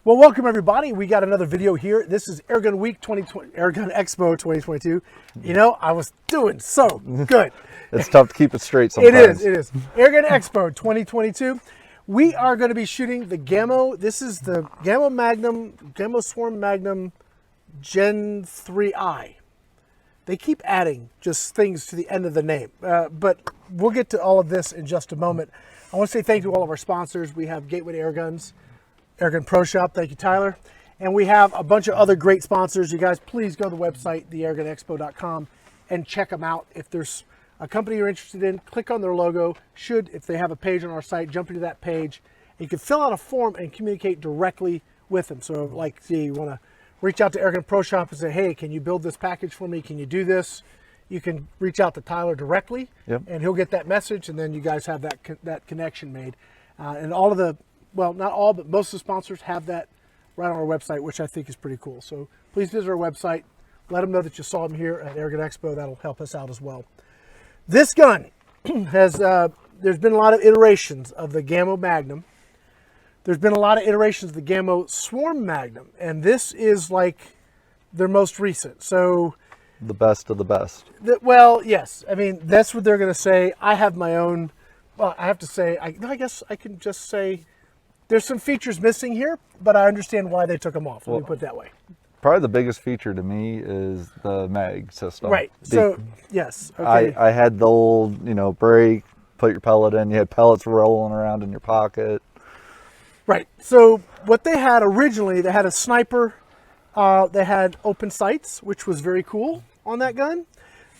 Well, welcome everybody. We got another video here. This is Airgun Week 2020, Airgun Expo 2022. You know, I was doing so good. It's tough to keep it straight sometimes. It is. Airgun Expo 2022. We are going to be shooting the Gamo. This is the Gamo Swarm Magnum Gen 3i. They keep adding just things to the end of the name, but we'll get to all of this in just a moment. I want to say thank you to all of our sponsors. We have Gateway to Airguns, Airgun Pro Shop, thank you, Tyler. And we have a bunch of other great sponsors. You guys, please go to the website, theairgunexpo.com, and check them out. If there's a company you're interested in, click on their logo. If they have a page on our site, jump into that page. You can fill out a form and communicate directly with them. So like, see, you want to reach out to Airgun Pro Shop and say, hey, can you build this package for me? Can you do this? You can reach out to Tyler directly, and he'll get that message, and then you guys have that connection made. And all of the, well, not all, but most of the sponsors have that right on our website, which I think is pretty cool. So please visit our website. Let them know that you saw them here at Airgun Expo. That'll help us out as well. This gun has, there's been a lot of iterations of the Gamo Magnum. There's been a lot of iterations of the Gamo Swarm Magnum, and this is like their most recent. So the best of the best. Well, yes. I mean, that's what they're going to say. I have my own, well, I have to say, I guess I can just say there's some features missing here, but I understand why they took them off. Let me put it that way. Probably the biggest feature to me is the mag system. Right. So, yes. Okay. I had the old, break, put your pellet in. You had pellets rolling around in your pocket. Right. So what they had originally, they had a sniper. They had open sights, which was very cool on that gun.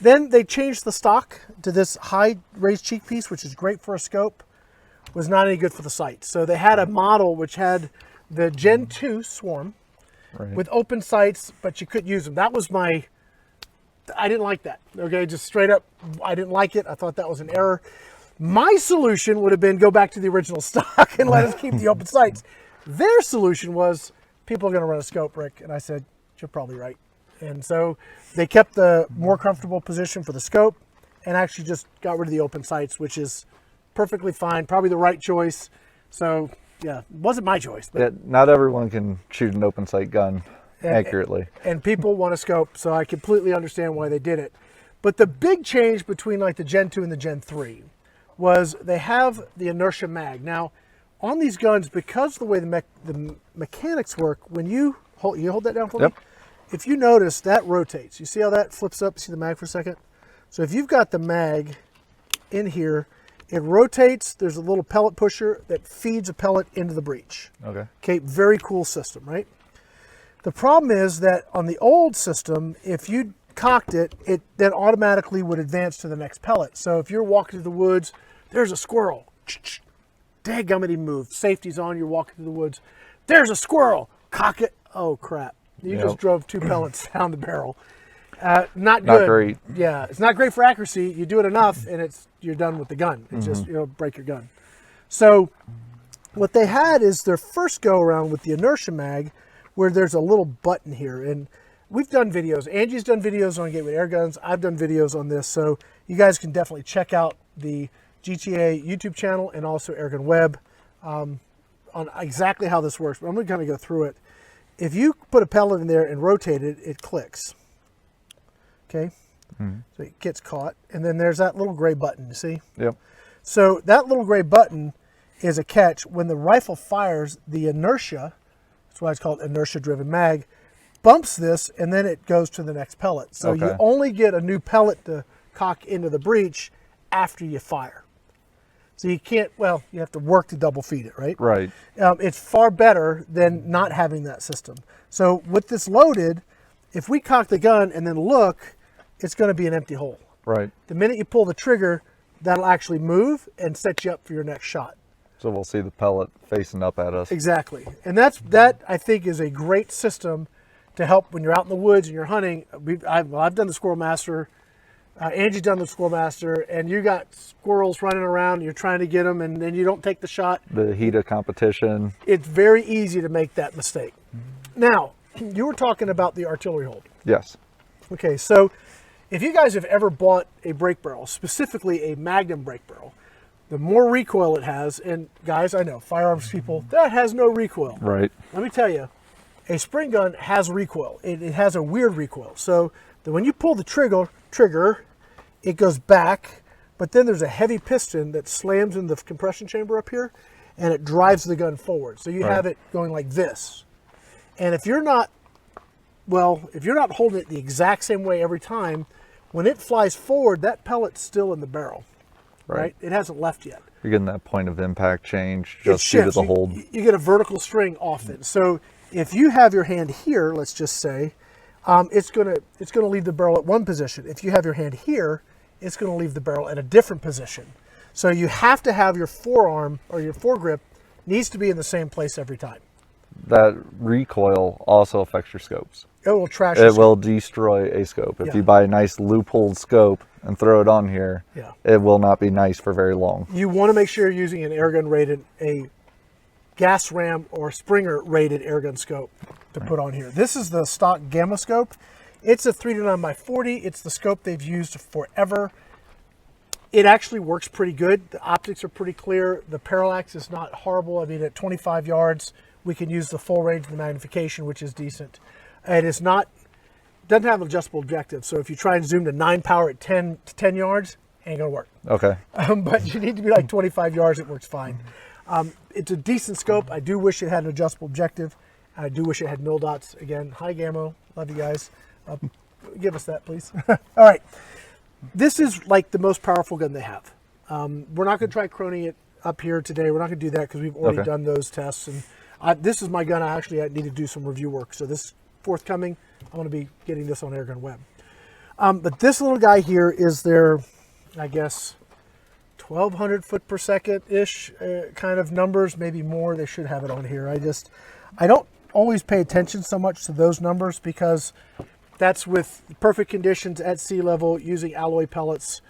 Then they changed the stock to this high raised cheek piece, which is great for a scope. Was not any good for the sight. So they had a model which had the Gen 2 Swarm with open sights, but you couldn't use them. That was I didn't like that. Okay, just straight up, I didn't like it. I thought that was an error. My solution would have been go back to the original stock and let us keep the open sights. Their solution was people are going to run a scope, Rick. And I said, you're probably right. And so they kept the more comfortable position for the scope and actually just got rid of the open sights, which is perfectly fine, probably the right choice. So yeah, it wasn't my choice. But yeah, not everyone can shoot an open sight gun accurately. And people want a scope, so I completely understand why they did it. But the big change between like the Gen 2 and the Gen 3 was they have the inertia mag. Now, on these guns, because of the way the mechanics work, when you hold that down for me? If you notice, that rotates. You see how that flips up? See the mag for a second? So if you've got the mag in here, it rotates. There's a little pellet pusher that feeds a pellet into the breech. Okay, very cool system, right? The problem is that on the old system, if you cocked it, it then automatically would advance to the next pellet. So if you're walking through the woods, there's a squirrel. Dadgummit, he moved. Safety's on, you're walking through the woods. There's a squirrel. Cock it. Oh, crap. You just drove 2 pellets down the barrel. Not good. Not great. Yeah, it's not great for accuracy. You do it enough and you're done with the gun. It's just, break your gun. So what they had is their first go around with the inertia mag where there's a little button here. And we've done videos. Angie's done videos on Gateway Airguns. I've done videos on this. So you guys can definitely check out the GTA YouTube channel and also AirgunWeb on exactly how this works. But I'm going to kind of go through it. If you put a pellet in there and rotate it, it clicks. Okay, so it gets caught, and then there's that little gray button, you see? Yep. So that little gray button is a catch. When the rifle fires, the inertia, that's why it's called inertia-driven mag, bumps this, and then it goes to the next pellet. So you only get a new pellet to cock into the breech after you fire. So you can't, well, you have to work to double feed it, right? Right. It's far better than not having that system. So with this loaded, if we cock the gun and then look, it's going to be an empty hole. Right. The minute you pull the trigger, that'll actually move and set you up for your next shot. So we'll see the pellet facing up at us. Exactly. And that I think is a great system to help when you're out in the woods and you're hunting. I've done the Squirrel Master. Angie's done the Squirrel Master, and you got squirrels running around, and you're trying to get them, and then you don't take the shot. The heat of competition. It's very easy to make that mistake. Now, you were talking about the artillery hold. Yes. Okay, so if you guys have ever bought a break barrel, specifically a Magnum break barrel, the more recoil it has. And guys, I know firearms people, that has no recoil. Right. Let me tell you, a spring gun has recoil. It has a weird recoil. So that when you pull the trigger, it goes back, but then there's a heavy piston that slams in the compression chamber up here, and it drives the gun forward. So you have it going like this. And if you're not holding it the exact same way every time, when it flies forward, that pellet's still in the barrel, right? It hasn't left yet. You're getting that point of impact change just due to the hold. You get a vertical string off it. So if you have your hand here, let's just say, it's gonna leave the barrel at one position. If you have your hand here, it's gonna leave the barrel at a different position. So you have to have your forearm or your foregrip needs to be in the same place every time. That recoil also affects your scopes. It will trash. It will destroy a scope. If you buy a nice loopholed scope and throw it on here, it will not be nice for very long. You want to make sure you're using an airgun rated, a gas ram or Springer rated airgun scope to put on here. This is the stock Gamo scope. It's a 3-9x40. It's the scope they've used forever. It actually works pretty good. The optics are pretty clear. The parallax is not horrible. I mean, at 25 yards, we can use the full range of the magnification, which is decent. It is not, doesn't have an adjustable objective. So if you try and zoom to 9 power at 10 yards, ain't gonna work. Okay. But you need to be like 25 yards, it works fine. It's a decent scope. I do wish it had an adjustable objective. I do wish it had mil dots. Again, hi Gamo, love you guys. Give us that, please. All right. This is like the most powerful gun they have. We're not going to try croning it up here today. We're not going to do that because we've already done those tests. And this is my gun. I need to do some review work. So this forthcoming, I'm going to be getting this on AirgunWeb. But this little guy here is their, I guess, 1,200 foot per second-ish kind of numbers, maybe more. They should have it on here. I don't always pay attention so much to those numbers because that's with perfect conditions at sea level using alloy pellets.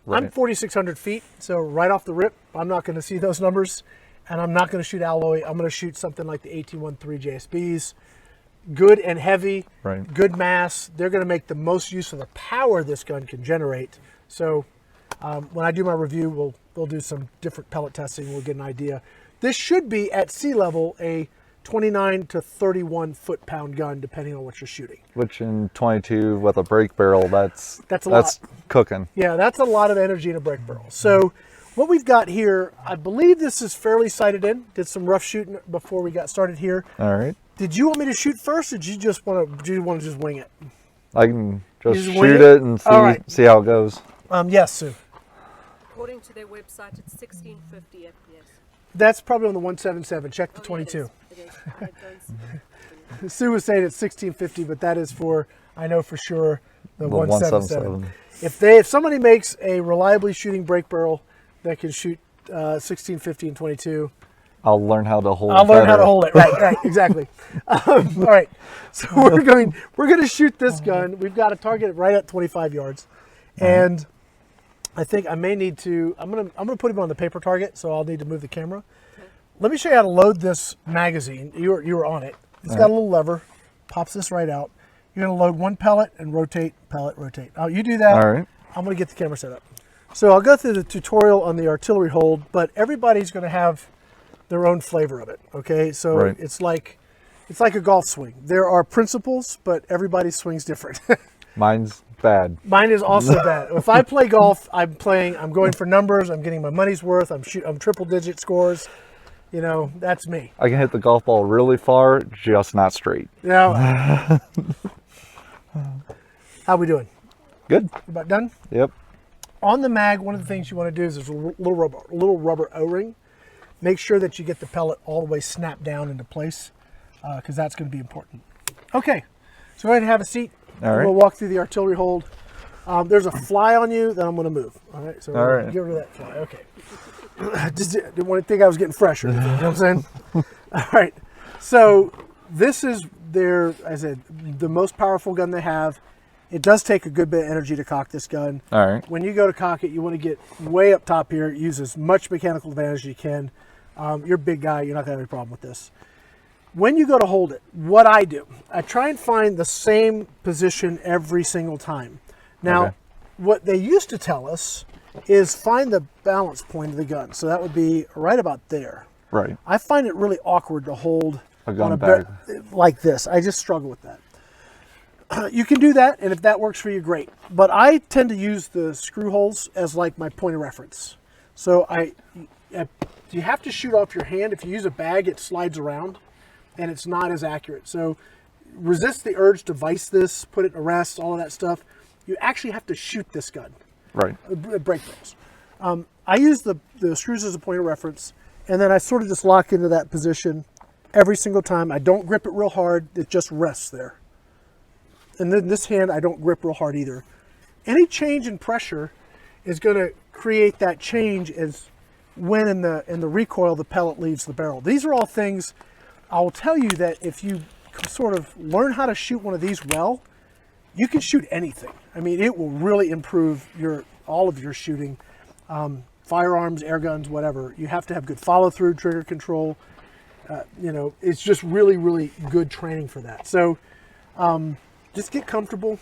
I'm 4,600 feet, so right off the rip, I'm not going to see those numbers, and I'm not going to shoot alloy. I'm going to shoot something like the 1813 JSBs. Good and heavy, good mass. They're going to make the most use of the power this gun can generate. So when I do my review, we'll do some different pellet testing. We'll get an idea. This should be at sea level a 29 to 31 foot-pound gun, depending on what you're shooting. Which in 22 with a break barrel, that's lot. Cooking. Yeah, that's a lot of energy in a break barrel. So what we've got here, I believe this is fairly sighted in. Did some rough shooting before we got started here. All right. Did you want me to shoot first, or did you just want to just wing it? I can just shoot it and see how it goes. Yes, Sue. According to their website, it's 1650 FPS. That's probably on the 177. Check the 22. It is. Sue was saying it's 1650, but that is for, I know for sure, the 177. If somebody makes a reliably shooting break barrel that can shoot 1650 and 22, I'll learn how to hold it. I'll learn how to hold it. Right, exactly. All right, so we're going to shoot this gun. We've got a target right at 25 yards, and I think I may need to. I'm gonna put him on the paper target, so I'll need to move the camera. Okay. Let me show you how to load this magazine. You were on it. It's got a little lever. Pops this right out. You're gonna load one pellet and rotate, pellet, rotate. You do that. All right. I'm gonna get the camera set up. So I'll go through the tutorial on the artillery hold, but everybody's gonna have their own flavor of it. Okay, so it's like a golf swing. There are principles, but everybody's swing's different. Mine's bad. Mine is also bad. If I play golf, I'm going for numbers. I'm getting my money's worth. I'm triple digit scores. You know, that's me. I can hit the golf ball really far, just not straight. Yeah. How we doing? Good. About done? Yep. On the mag, one of the things you want to do is there's a little rubber O-ring. Make sure that you get the pellet all the way snapped down into place, because that's going to be important. Okay, so go ahead and have a seat. All right. We'll walk through the artillery hold. There's a fly on you that I'm going to move. All right, so get rid of that fly. Okay. Just didn't want to think I was getting fresher. You know what I'm saying? All right. So this is the most powerful gun they have. It does take a good bit of energy to cock this gun. All right. When you go to cock it, you want to get way up top here. Use as much mechanical advantage as you can. You're a big guy. You're not going to have any problem with this. When you go to hold it, what I do, I try and find the same position every single time. Now, what they used to tell us is find the balance point of the gun. So that would be right about there. Right. I find it really awkward to hold A gun on a bag. like this. I just struggle with that. You can do that, and if that works for you, great. But I tend to use the screw holes as like my point of reference. So you have to shoot off your hand. If you use a bag, it slides around, and it's not as accurate. So resist the urge to vise this, put it in a rest, all of that stuff. You actually have to shoot this gun. Right. Break barrels. I use the screws as a point of reference, and then I sort of just lock into that position every single time. I don't grip it real hard. It just rests there. And then this hand, I don't grip real hard either. Any change in pressure is going to create that change as when in the recoil the pellet leaves the barrel. These are all things I will tell you that if you sort of learn how to shoot one of these well, you can shoot anything. I mean, it will really improve all of your shooting. Firearms, air guns, whatever. You have to have good follow through, trigger control. It's just really, really good training for that. So just get comfortable,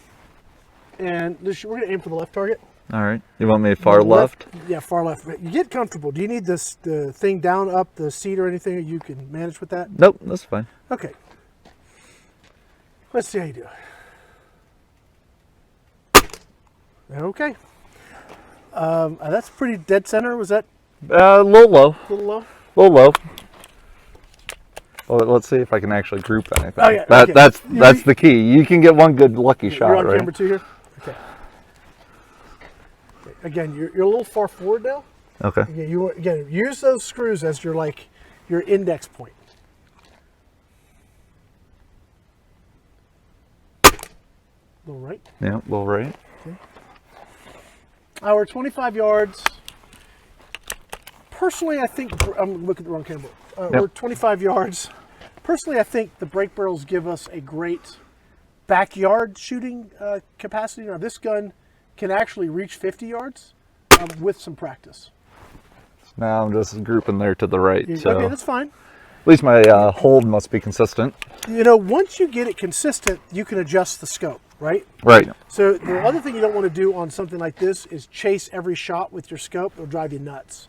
and we're going to aim for the left target. All right. You want me far left? Yeah, far left. You get comfortable. Do you need the thing down, up, the seat or anything? You can manage with that? Nope, that's fine. Okay. Let's see how you do. Okay. That's pretty dead center. Was that A little low. a little low? A little low. Well, let's see if I can actually group anything. Oh, yeah, okay. That's the key. You can get one good lucky shot, You're on right? camera 2 here? Okay. Again, you're a little far forward now. Okay. Again, use those screws as your index point. A little right. Yeah, a little right. Okay. We're 25 yards. Personally, I think I'm looking at the wrong camera. We're 25 yards. Personally, I think the break barrels give us a great backyard shooting capacity. Now, this gun can actually reach 50 yards with some practice. Now I'm just grouping there to the right. So Okay, that's fine. at least my hold must be consistent. Once you get it consistent, you can adjust the scope, right? Right. So the other thing you don't want to do on something like this is chase every shot with your scope. It'll drive you nuts.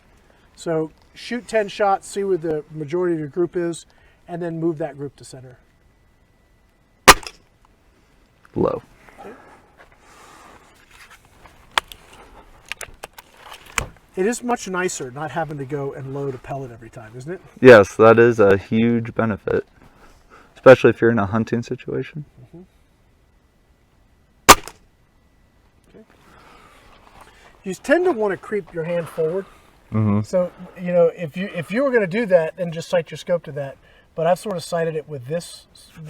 So shoot 10 shots, see where the majority of your group is, and then move that group to center. Low. Okay. It is much nicer not having to go and load a pellet every time, isn't it? Yes, that is a huge benefit, especially if you're in a hunting situation. Mm-hmm. Okay. You tend to want to creep your hand forward. Mm-hmm. So, if you were going to do that, then just sight your scope to that. But I've sort of sighted it with this.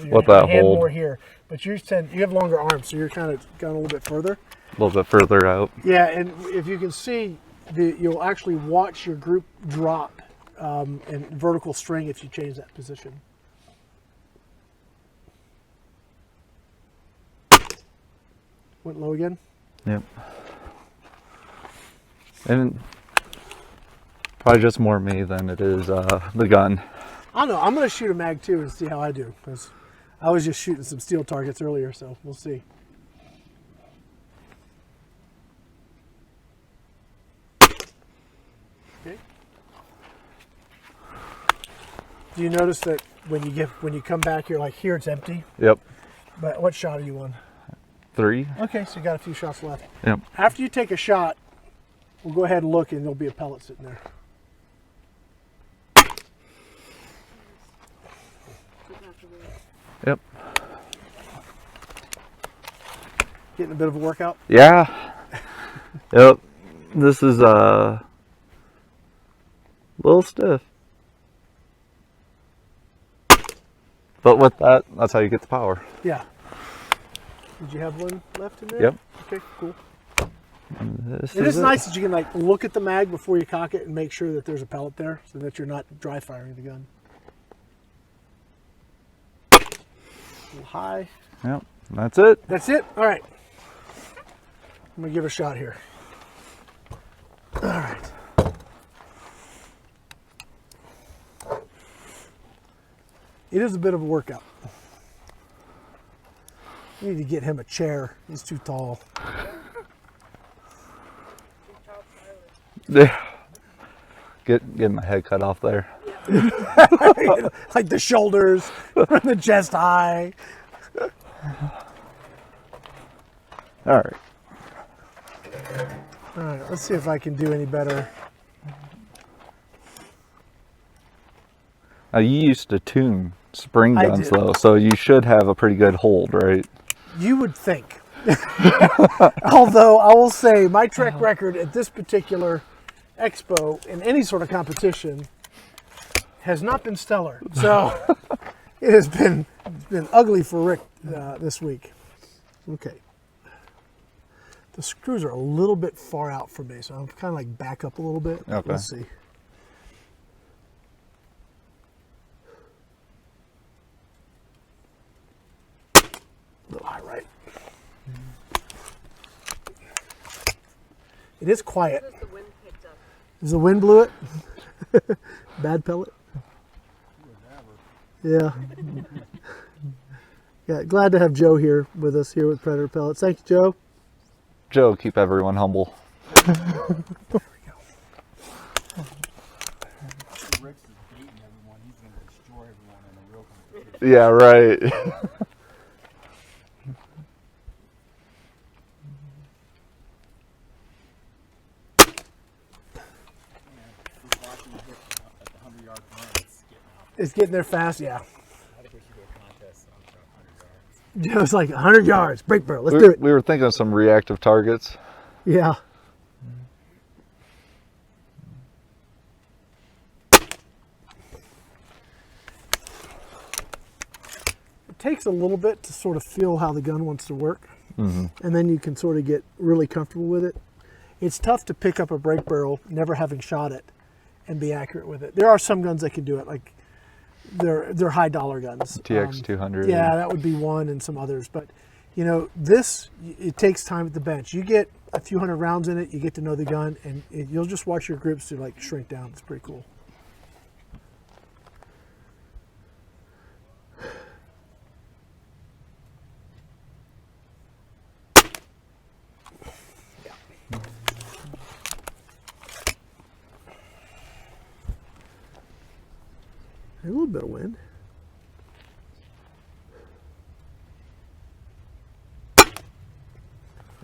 With that hand hold. more here. But you have longer arms, so you're kind of gone a little bit further. A little bit further out. Yeah, and if you can see, you'll actually watch your group drop in vertical string if you change that position. Went low again. Yep. And probably just more me than it is the gun. I don't know. I'm going to shoot a mag too and see how I do, because I was just shooting some steel targets earlier, so we'll see. Okay. Do you notice that when you come back, you're like, here it's empty? Yep. But what shot are you on? 3. Okay, so you got a few shots left. Yep. After you take a shot, we'll go ahead and look, and there'll be a pellet sitting there. Yep. Getting a bit of a workout? Yeah. Yep. This is a little stiff. But with that, that's how you get the power. Yeah. Did you have one left in there? Yep. Okay, cool. This It is nice that you can look at the mag before you cock it and make sure that there's a pellet there so that you're not dry firing the gun. A little high. Yep. That's it. That's it? All right. I'm going to give it a shot here. All right. It is a bit of a workout. We need to get him a chair. He's too tall. Get my head cut off there. Like the shoulders, the chest high. All right. All right, let's see if I can do any better. Now, you used to tune spring I guns did. though, so you should have a pretty good hold, right? You would think. Although I will say my track record at this particular expo in any sort of competition has not been stellar. So it's been ugly for Rick this week. Okay. The screws are a little bit far out for me, so I'm kind of like back up a little bit. Okay. Let's see. A little high right. It is quiet. What has the wind picked up? Is the wind blew it? Bad pellet? Yeah. Yeah, glad to have Joe here with us here with Predator Pellets. Thank you, Joe. Joe, keep everyone humble. Rick's is beating everyone. He's going to destroy everyone in a real competition. Yeah, right. Just watching him hit at the 100-yard run, it's getting out. It's getting there fast, yeah. I think we should do a contest on 100 yards. Joe's like 100 yards, break barrel, let's do it. We were thinking of some reactive targets. Yeah. It takes a little bit to sort of feel how the gun wants to work, and then you can sort of get really comfortable with it. It's tough to pick up a break barrel, never having shot it, and be accurate with it. There are some guns that can do it, like they're high dollar guns. TX200. Yeah, that would be one, and some others. But you know, this, it takes time at the bench. You get a few hundred rounds in it, you get to know the gun, and you'll just watch your grips to like shrink down. It's pretty cool. A little bit of wind.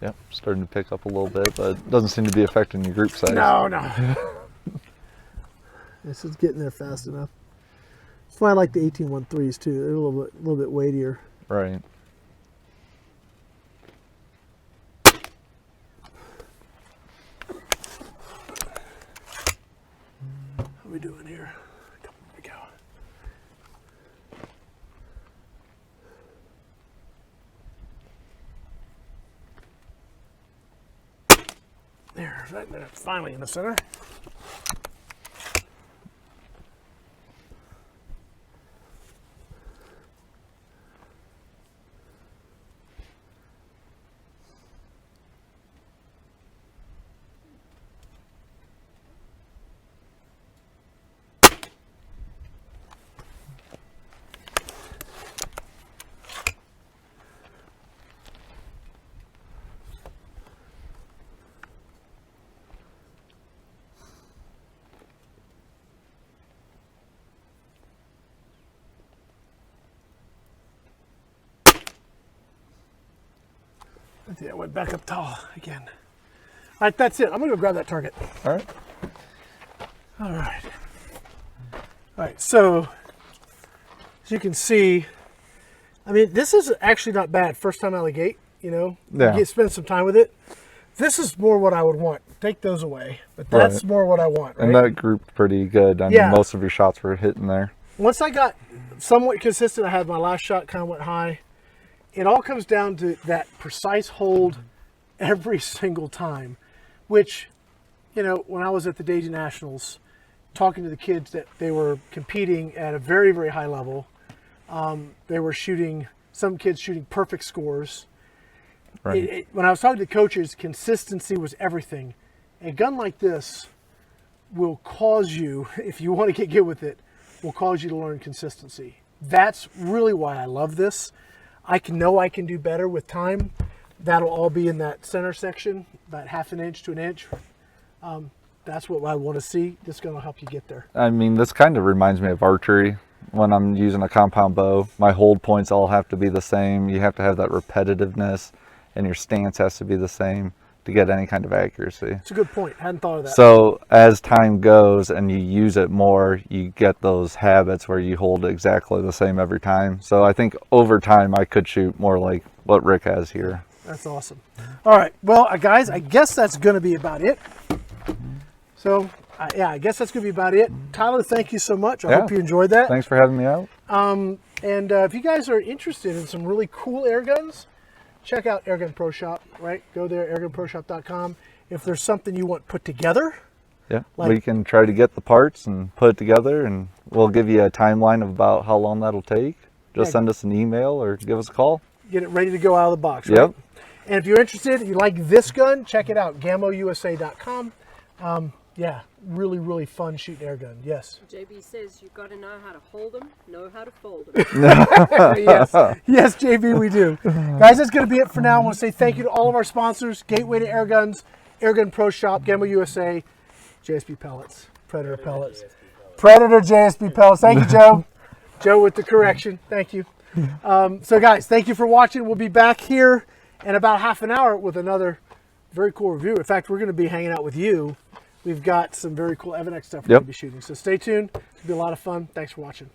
Yep, starting to pick up a little bit, but it doesn't seem to be affecting your group size. No. This is getting there fast enough. That's why I like the 1813s too. They're a little bit weightier. Right. What are we doing here? There we go. There, right there, finally in the center. Yeah, went back up tall again. All right, that's it. I'm gonna go grab that target. All right. All right. All right, so as you can see, I mean, this is actually not bad. First time out of the gate, you know, Yeah. you spend some time with it. This is more what I would want. Take those away, but that's Right. more what I want, right? And that grouped pretty good. I mean, Yeah. most of your shots were hitting there. Once I got somewhat consistent, I had my last shot kind of went high. It all comes down to that precise hold every single time, which, you know, when I was at the Dayton Nationals, talking to the kids that they were competing at a very, very high level, they were shooting, some kids shooting perfect scores. Right. When I was talking to coaches, consistency was everything. A gun like this will cause you, if you want to get good with it, will cause you to learn consistency. That's really why I love this. I know I can do better with time. That'll all be in that center section, about half an inch to an inch. That's what I want to see. This is going to help you get there. I mean, this kind of reminds me of archery. When I'm using a compound bow, my hold points all have to be the same. You have to have that repetitiveness, and your stance has to be the same to get any kind of accuracy. It's a good point. Hadn't thought of that. So as time goes and you use it more, you get those habits where you hold exactly the same every time. So I think over time I could shoot more like what Rick has here. That's awesome. All right, well, guys, I guess that's going to be about it. So, yeah, I guess that's going to be about it. Tyler, thank you so much. I hope you enjoyed that. Thanks for having me out. And if you guys are interested in some really cool air guns, check out Airgun Pro Shop, right? Go there, airgunproshop.com. If there's something you want put together. Yeah, we can try to get the parts and put it together, and we'll give you a timeline of about how long that'll take. Just send us an email or give us a call. Get it ready to go out of the box, right? Yep. And if you're interested, you like this gun, check it out, GamoUSA.com. Yeah, really, really fun shooting air gun. Yes. JB says you've got to know how to hold them, know how to fold them. Yes, yes, JB, we do. Guys, that's going to be it for now. I want to say thank you to all of our sponsors, Gateway to Air Guns, Airgun Pro Shop, Gamo USA, JSB Pellets, Predator Pellets. Predator JSB Pellets. Thank you, Joe. Joe with the correction. Thank you. So, guys, thank you for watching. We'll be back here in about half an hour with another very cool review. In fact, we're going to be hanging out with you. We've got some very cool Evan X stuff we're going to be shooting. So stay tuned. It's going to be a lot of fun. Thanks for watching.